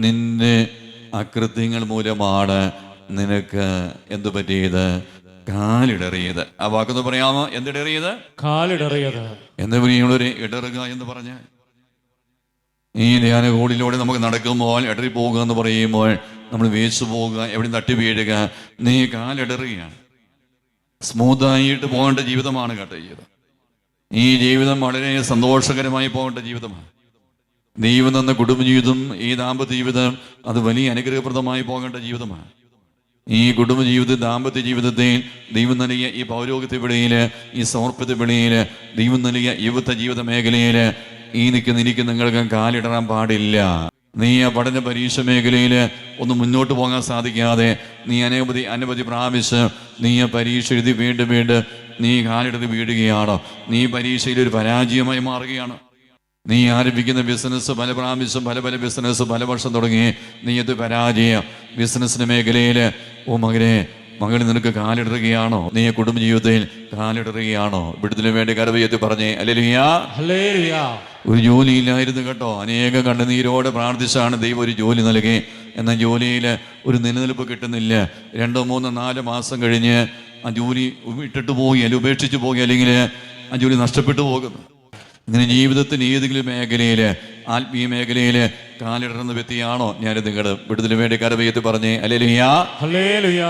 നിന്റെ അകൃത്യങ്ങൾ മൂലമാണ് നിനക്ക് എന്തു പറ്റിയത്? കാലിടറിയത്. ആ വാക്കൊന്ന് പറയാമോ? എന്തിടറിയത്? കാലിടറിയത്. എന്താ പറയുള്ളൊരു ഇടറുക എന്ന് പറഞ്ഞാൽ, ഈ ധ്യാനകോടിലൂടെ നമുക്ക് നടക്കുമ്പോൾ ഇടറി പോകുക എന്ന് പറയുമ്പോൾ നമ്മൾ വേച്ചു പോകുക, എവിടെ തട്ടി വീഴുക, നീ കാലിടറുകയാണ്. സ്മൂത്തായിട്ട് പോകേണ്ട ജീവിതമാണ് കേട്ടോ ജീവിതം. ഈ ജീവിതം വളരെ സന്തോഷകരമായി പോകേണ്ട ജീവിതമാണ്. ദൈവം തന്ന കുടുംബജീവിതം, ഈ ദാമ്പത്യ ജീവിതം, അത് വലിയ അനുഗ്രഹപ്രദമായി പോകേണ്ട ജീവിതമാണ്. ഈ കുടുംബജീവിത ദാമ്പത്യ ജീവിതത്തിൽ ദൈവം നൽകിയ ഈ പൗരോഹിത്യ വിളിയിൽ, ഈ സമർപ്പിത വിളിയിൽ, ദൈവം നൽകിയ യുവത്വ ജീവിത മേഖലയിൽ ഈ എനിക്ക് നിങ്ങൾക്ക് കാലിടറാൻ പാടില്ല. നീ ആ പഠന പരീക്ഷ മേഖലയിൽ ഒന്ന് മുന്നോട്ട് പോകാൻ സാധിക്കാതെ നീ അനവധി പ്രാവശ്യം നീ ആ പരീക്ഷ എഴുതി വീണ്ടും നീ കാലിടറി വീഴുകയാണോ? നീ പരീക്ഷയിൽ ഒരു പരാജയമായി മാറുകയാണ്. നീ ആരംഭിക്കുന്ന ബിസിനസ് പല പ്രാവശ്യം പല ബിസിനസ് പല വർഷം തുടങ്ങി നീ അത് പരാജയം. ബിസിനസ്സിന്റെ മേഖലയിൽ മകളെ നിനക്ക് കാലിടറുകയാണോ? നീ കുടുംബജീവിതത്തിൽ കാലിടറുകയാണോ? വിടുതലിന് വേണ്ടി കരവയത്തി പറഞ്ഞേ ഹല്ലേലൂയ. ഒരു ജോലിയില്ലായിരുന്നു കേട്ടോ. അനേകം കണ്ണുനീരോടെ പ്രാർത്ഥിച്ചാണ് ദൈവം ഒരു ജോലി നൽകി. എന്നാൽ ജോലിയിൽ ഒരു നിലനിൽപ്പ് കിട്ടുന്നില്ല. 2, 3, 4 മാസം കഴിഞ്ഞ് ആ ജോലി ഇട്ടിട്ട് പോയി, അല്ലെങ്കിൽ ഉപേക്ഷിച്ച് പോയി, അല്ലെങ്കിൽ ആ ജോലി നഷ്ടപ്പെട്ടു പോകുന്നു. ഇങ്ങനെ ജീവിതത്തിന് ഏതെങ്കിലും മേഖലയിൽ, ആത്മീയ മേഖലയിൽ കാലിടറുന്ന വ്യക്തിയാണോ? ഞാൻ നിങ്ങളുടെ വിടുതലിന് വേണ്ടി കരവയത്തി പറഞ്ഞേ ഹല്ലേലൂയ.